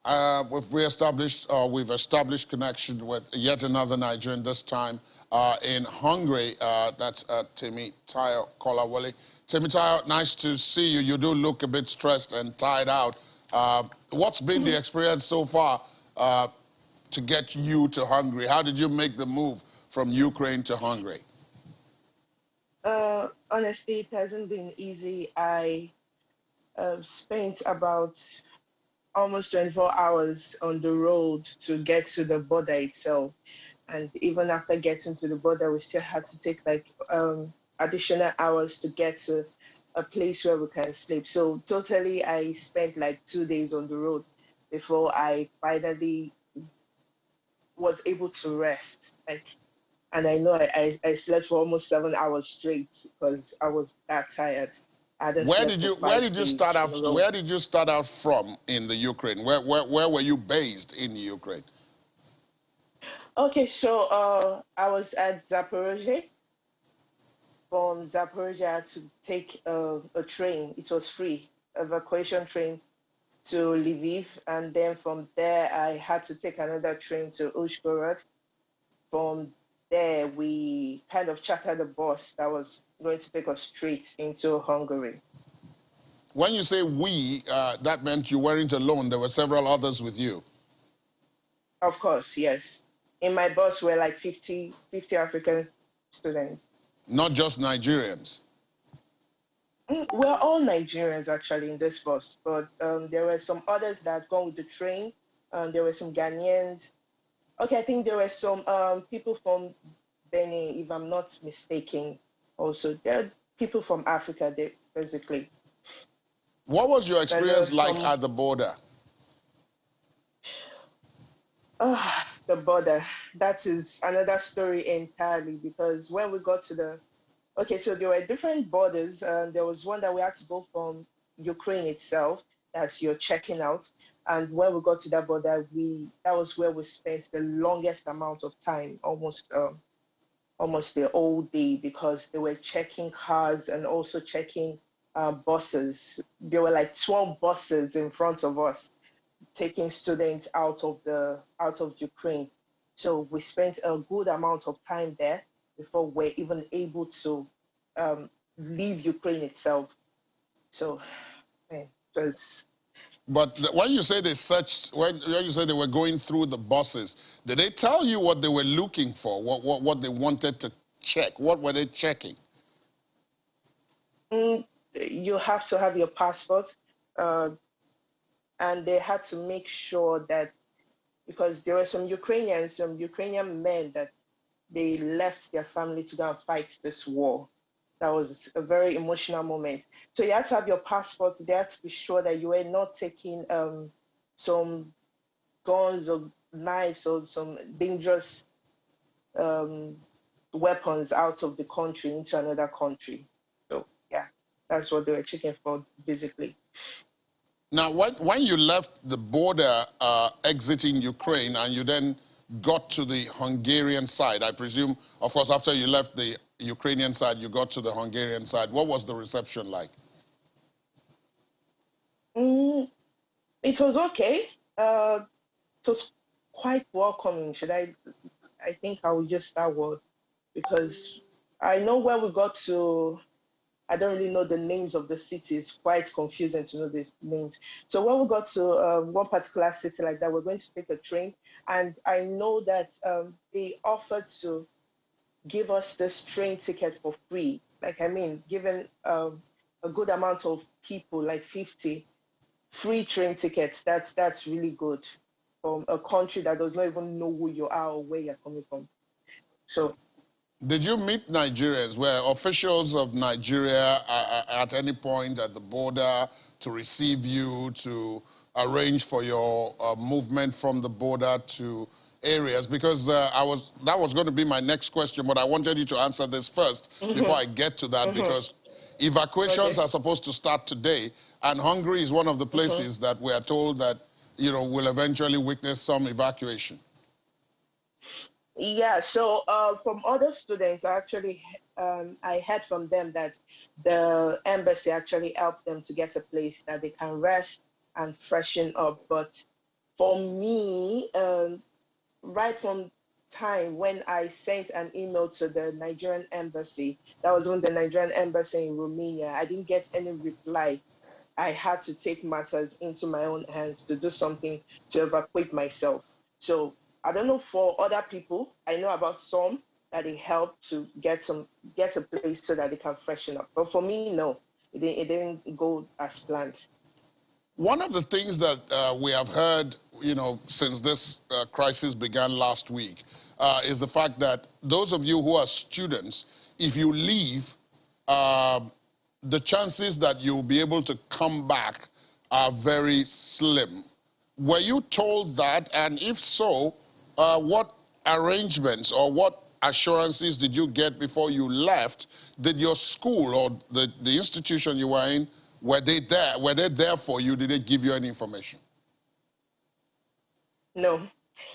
We've established connection with yet another Nigerian, this time in Hungary. That's Temi Tayo Kolawole. Temi Tayo, nice to see you. You do look a bit stressed and tired out. What's been the experience so far to get you to Hungary? How did you make the move from Ukraine to Hungary? Honestly, it hasn't been easy. I spent about almost 24 hours on the road to get to the border itself. And even after getting to the border, we still had to take like additional hours to get to a place where we can sleep. So totally, I spent like 2 days on the road before I finally was able to rest. Like, and I know I slept for almost 7 hours straight because I was that tired. I hadn't Where slept did for you where five did you days start in a out row. where did you start out from in the Ukraine? Where were you based in the Ukraine? Okay, so I was at Zaporozhye. From Zaporozhye to take a train. It was free, evacuation train to Lviv, and then from there I had to take another train to Uzhgorod. From there, we kind of chartered a bus that was going to take us straight into Hungary. When you say we, that meant you weren't alone. There were several others with you. Of course, yes. In my bus were like 50 African students. Not just Nigerians. We're all Nigerians actually in this bus, but there were some others that had gone with the train. There were some Ghanaians. Okay, I think there were some people from Benin, if I'm not mistaken. Also, there are people from Africa there, basically. What was your And there were experience like some, at the border? the border. That is another story entirely because when we got to okay, so there were different borders. There was one that we had to go from Ukraine itself, as you're checking out. And when we got to that border, that was where we spent the longest amount of time, almost the whole day, because they were checking cars and also checking buses. There were like 12 buses in front of us taking students out of Ukraine. So we spent a good amount of time there before we're even able to leave Ukraine itself. So, man, it was. But when you say they searched, when you say they were going through the buses, did they tell you what they were looking for? What they wanted to check? What were they checking? Mm, you have to have your passport, uh, and they had to make sure that because there were some Ukrainian men that they left their family to go and fight this war. That was a very emotional moment. So you had to have your passport. They had to be sure that you were not taking some guns or knives or some dangerous um, weapons out of the country into another country. So yeah, that's what they were checking for, basically. Now, when you left the border exiting Ukraine and you then got to the Hungarian side, I presume, of course, after you left the Ukrainian side, you got to the Hungarian side. What was the reception like? Mm, it was okay. It was quite welcoming. I think I will just start word because I know where we got to. I don't really know the names of the cities. Quite confusing to know these names. So when we got to one particular city like that, we're going to take a train, and I know that they offered to give us this train ticket for free. Like I mean, given a good amount of people, like 50 free train tickets. That's really good from a country that does not even know who you are or where you're coming from. So Did you meet Nigerians? Were officials of Nigeria at any point at the border to receive you, to arrange for your movement from the border to areas? Because that was going to be my next question, but I wanted you to answer this first before hmm I get to that, hmm because evacuations okay. are supposed to start today, and Hungary is one of the hmm places that we are told that, you know, will eventually witness some evacuation. Yeah, so from other students, I heard from them that the embassy actually helped them to get a place that they can rest and freshen up. But For me, right from time when I sent an email to the Nigerian embassy, that was when the Nigerian embassy in Romania, I didn't get any reply. I had to take matters into my own hands to do something to evacuate myself. So I don't know for other people. I know about some that it helped to get a place so that they can freshen up. But for me, no, it didn't go as planned. One of the things that we have heard, you know, since this crisis began last week, is the fact that those of you who are students, if you leave, uh, the chances that you'll be able to come back are very slim. Were you told that? And if so, what arrangements or what assurances did you get before you left? Did your school or the institution you were in, were they there? Were they there for you? Did they give you any information? No,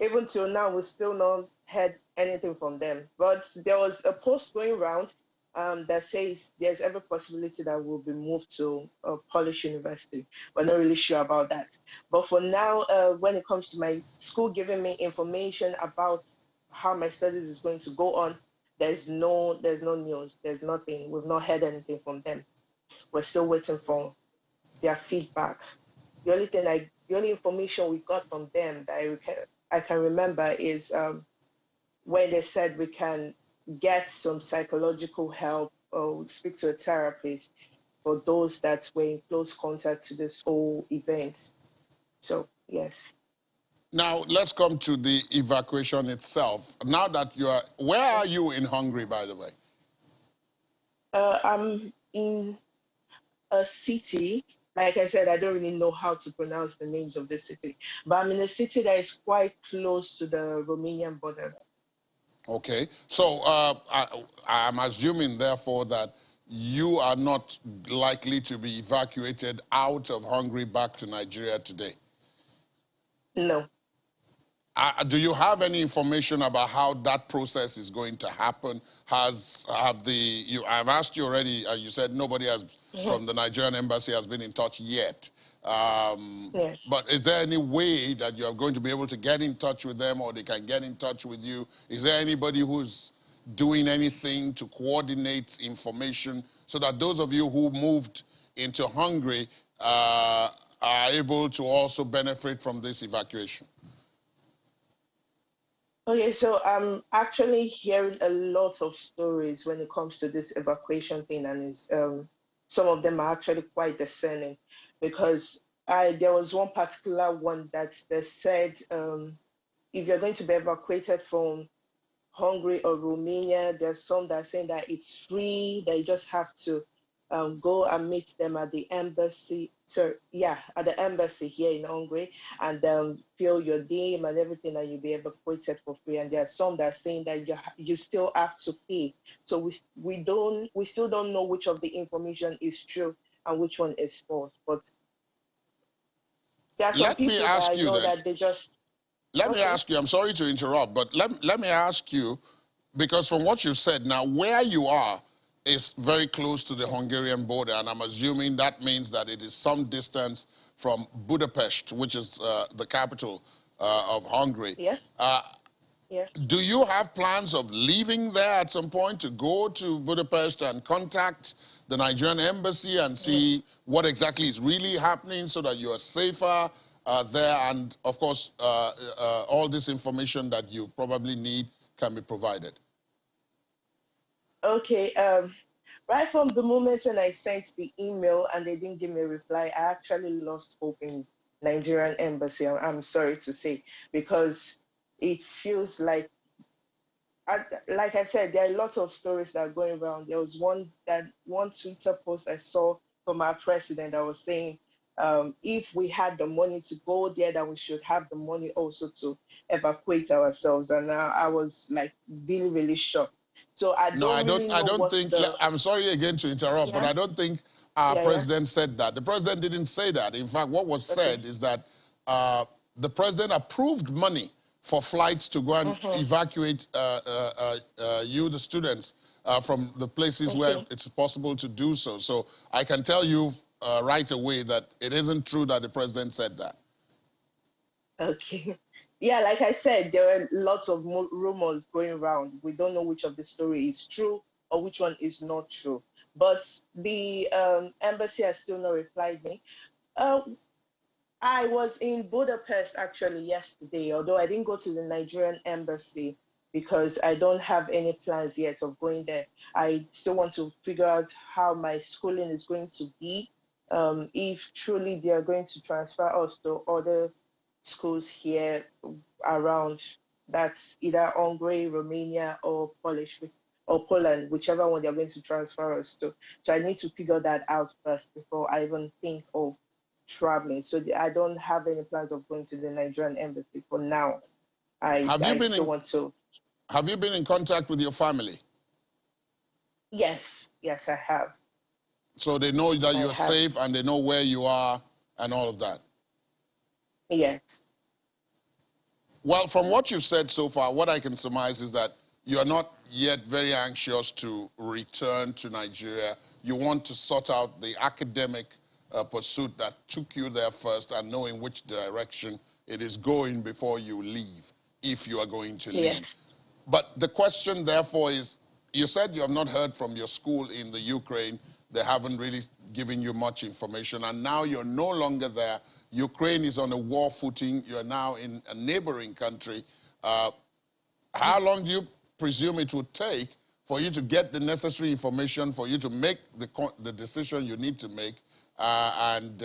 even till now, we still not heard anything from them. But there was a post going around that says there's every possibility that we'll be moved to a Polish university. We're not really sure about that. But for now, when it comes to my school giving me information about how my studies is going to go on, there's no news. There's nothing. We've not heard anything from them. We're still waiting for their feedback. The only information we got from them that I can remember is when they said we can get some psychological help or speak to a therapist for those that were in close contact to this whole event. So yes. Now, let's come to the evacuation itself. Now that you are, where are you in Hungary, by the way? I'm in a city. Like I said, I don't really know how to pronounce the names of the city, but I'm in a city that is quite close to the Romanian border. Okay. So I'm assuming, therefore, that you are not likely to be evacuated out of Hungary back to Nigeria today. No. Do you have any information about how that process is going to happen? I've asked you already, you said nobody has, Mhm. from the Nigerian embassy has been in touch yet. Yes. But is there any way that you're going to be able to get in touch with them or they can get in touch with you? Is there anybody who's doing anything to coordinate information so that those of you who moved into Hungary are able to also benefit from this evacuation? Okay, so I'm actually hearing a lot of stories when it comes to this evacuation thing, and some of them are actually quite discerning because I there was one particular one that they said if you're going to be evacuated from Hungary or Romania. There's some that are saying that it's free, that you just have to go and meet them at the embassy. So yeah, at the embassy here in Hungary, and fill your name and everything, and you'll be evacuated for free. And there are some that are saying that you still have to pay. So we still don't know which of the information is true and which one is false. But there are some Let me people that ask I you know then, that they just let me okay. ask you, I'm sorry to interrupt, but let me ask you, because from what you said, now where you are is very close to the Hungarian border, and I'm assuming that means that it is some distance from Budapest, which is the capital of Hungary. Yeah, Uh, yeah. do you have plans of leaving there at some point to go to Budapest and contact the Nigerian embassy and Mhm. see what exactly is really happening so that you are safer there? And of course, all this information that you probably need can be provided. Okay. Right from the moment when I sent the email and they didn't give me a reply, I actually lost hope in Nigerian embassy. I'm sorry to say, because it feels like I said, there are lots of stories that are going around. There was one Twitter post I saw from our president that was saying, if we had the money to go there, that we should have the money also to evacuate ourselves. And I was like really, really shocked. So I No, don't really I know don't what's think, the I'm sorry again to interrupt, but yeah, I don't think our yeah, yeah. president said that. The president didn't say that. In fact, what was Okay. said is that the president approved money for flights to go and Mm-hmm. evacuate you, the students, from the places where Okay. it's possible to do so. So I can tell you right away that it isn't true that the president said that. Okay. Yeah, like I said, there are lots of rumors going around. We don't know which of the story is true or which one is not true. But the embassy has still not replied me. Uh, I was in Budapest actually yesterday, although I didn't go to the Nigerian embassy because I don't have any plans yet of going there. I still want to figure out how my schooling is going to be. If truly they are going to transfer us to other schools here around, that's either Hungary, Romania, or Polish or Poland, whichever one they're going to transfer us to. So I need to figure that out first before I even think of traveling. So I don't have any plans of going to the Nigerian embassy for now. Have you I been still in want to. Have you been in contact with your family? Yes, yes, I have. So they know that I you're have. safe and they know where you are and all of that. Yes. Well, from what you've said so far, what I can surmise is that you're not yet very anxious to return to Nigeria. You want to sort out the academic pursuit that took you there first and know in which direction it is going before you leave, if you are going to leave. Yes. But the question, therefore, is you said you have not heard from your school in the Ukraine. They haven't really given you much information. And now you're no longer there. Ukraine is on a war footing. You're now in a neighboring country. How long do you presume it would take for you to get the necessary information, for you to make the decision you need to make, and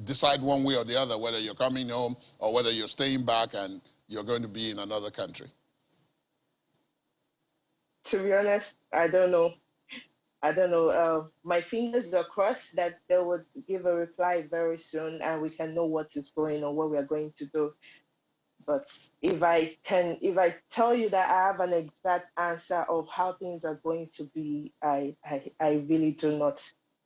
decide one way or the other whether you're coming home or whether you're staying back and you're going to be in another country? To be honest, I don't know. I don't know. My fingers are crossed that they would give a reply very soon and we can know what is going on, what we are going to do. But if I tell you that I have an exact answer of how things are going to be, I really do not.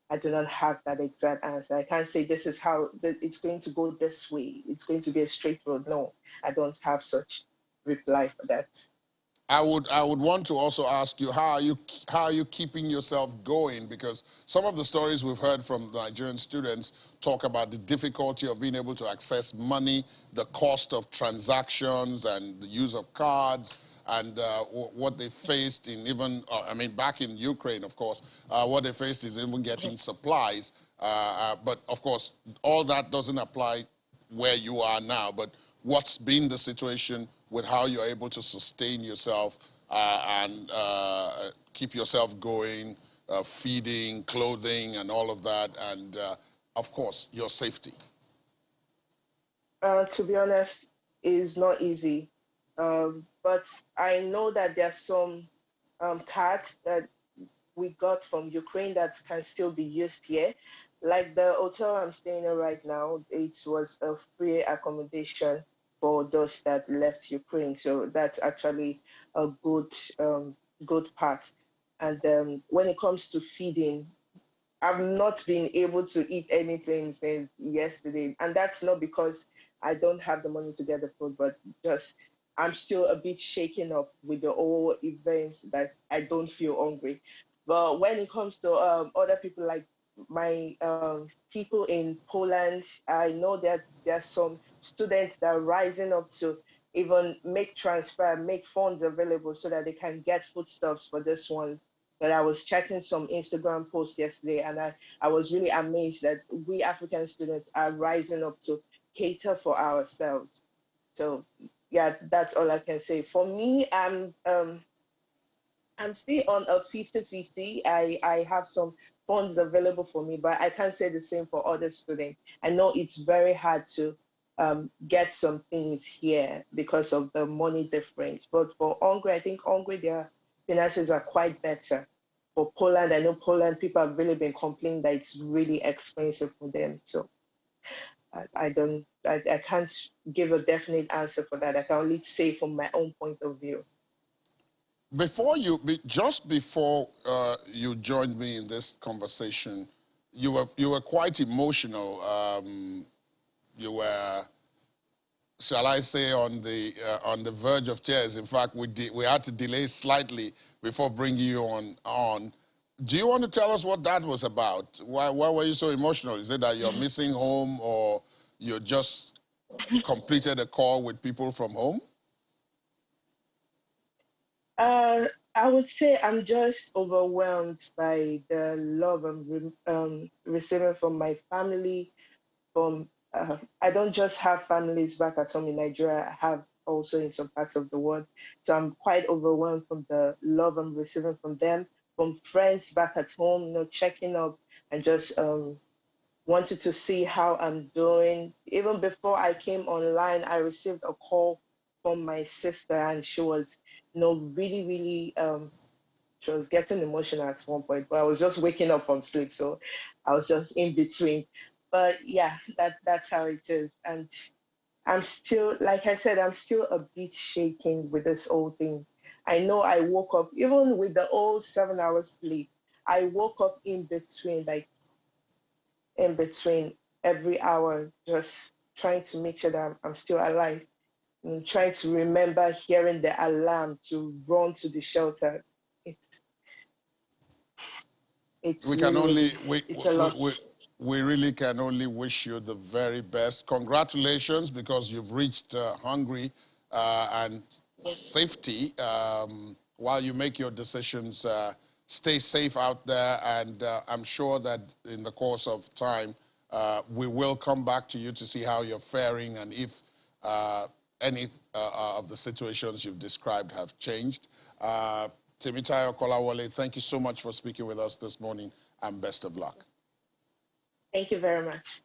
I do not have that exact answer. I can't say this is how it's going to go this way. It's going to be a straight road. No, I don't have such reply for that. I would want to also ask you how are you keeping yourself going, because some of the stories we've heard from Nigerian students talk about the difficulty of being able to access money, the cost of transactions and the use of cards, and what they faced in even I mean back in Ukraine, of course, what they faced is even getting supplies. But of course, all that doesn't apply where you are now, but what's been the situation with how you're able to sustain yourself and keep yourself going, feeding, clothing, and all of that, and of course, your safety. To be honest, is not easy. But I know that there are some cards that we got from Ukraine that can still be used here. Like the hotel I'm staying in right now, it was a free accommodation for those that left Ukraine. So that's actually a good part. And when it comes to feeding, I've not been able to eat anything since yesterday. And that's not because I don't have the money to get the food, but just I'm still a bit shaken up with the whole events that I don't feel hungry. But when it comes to other people, like my people in Poland, I know that there's some students that are rising up to even make transfer, make funds available so that they can get foodstuffs for this ones. But I was checking some Instagram posts yesterday and I was really amazed that we African students are rising up to cater for ourselves. So yeah, that's all I can say. For me, I'm still on a 50-50. I have some funds available for me, but I can't say the same for other students. I know it's very hard to get some things here because of the money difference. But for Hungary, I think Hungary, their finances are quite better. For Poland, I know Poland people have really been complaining that it's really expensive for them. So I can't give a definite answer for that. I can only say from my own point of view. Just before you joined me in this conversation, you were quite emotional. You were, shall I say, on the verge of tears. In fact, we had to delay slightly before bringing you on. Do you want to tell us what that was about? Why were you so emotional? Is it that you're missing home, or you're just completed a call with people from home? Uh, I would say I'm just overwhelmed by the love I'm receiving from my family. From I don't just have families back at home in Nigeria. I have also in some parts of the world. So I'm quite overwhelmed from the love I'm receiving from them, from friends back at home. Checking up and just wanted to see how I'm doing. Even before I came online, I received a call from my sister, and she was, really, really, she was getting emotional at one point. But I was just waking up from sleep, so I was just in between. But yeah, that's how it is. And I'm still, like I said, I'm still a bit shaking with this whole thing. I know I woke up, even with the old 7 hours sleep, I woke up in between every hour, just trying to make sure that I'm still alive. And trying to remember hearing the alarm to run to the shelter. It's it's We can really, only, really, it's a lot. we really can only wish you the very best. Congratulations, because you've reached Hungary and Yeah. safety. While you make your decisions, stay safe out there, and I'm sure that in the course of time, we will come back to you to see how you're faring and if any of the situations you've described have changed. Temitayo Kolawole, thank you so much for speaking with us this morning, and best of luck. Thank you very much.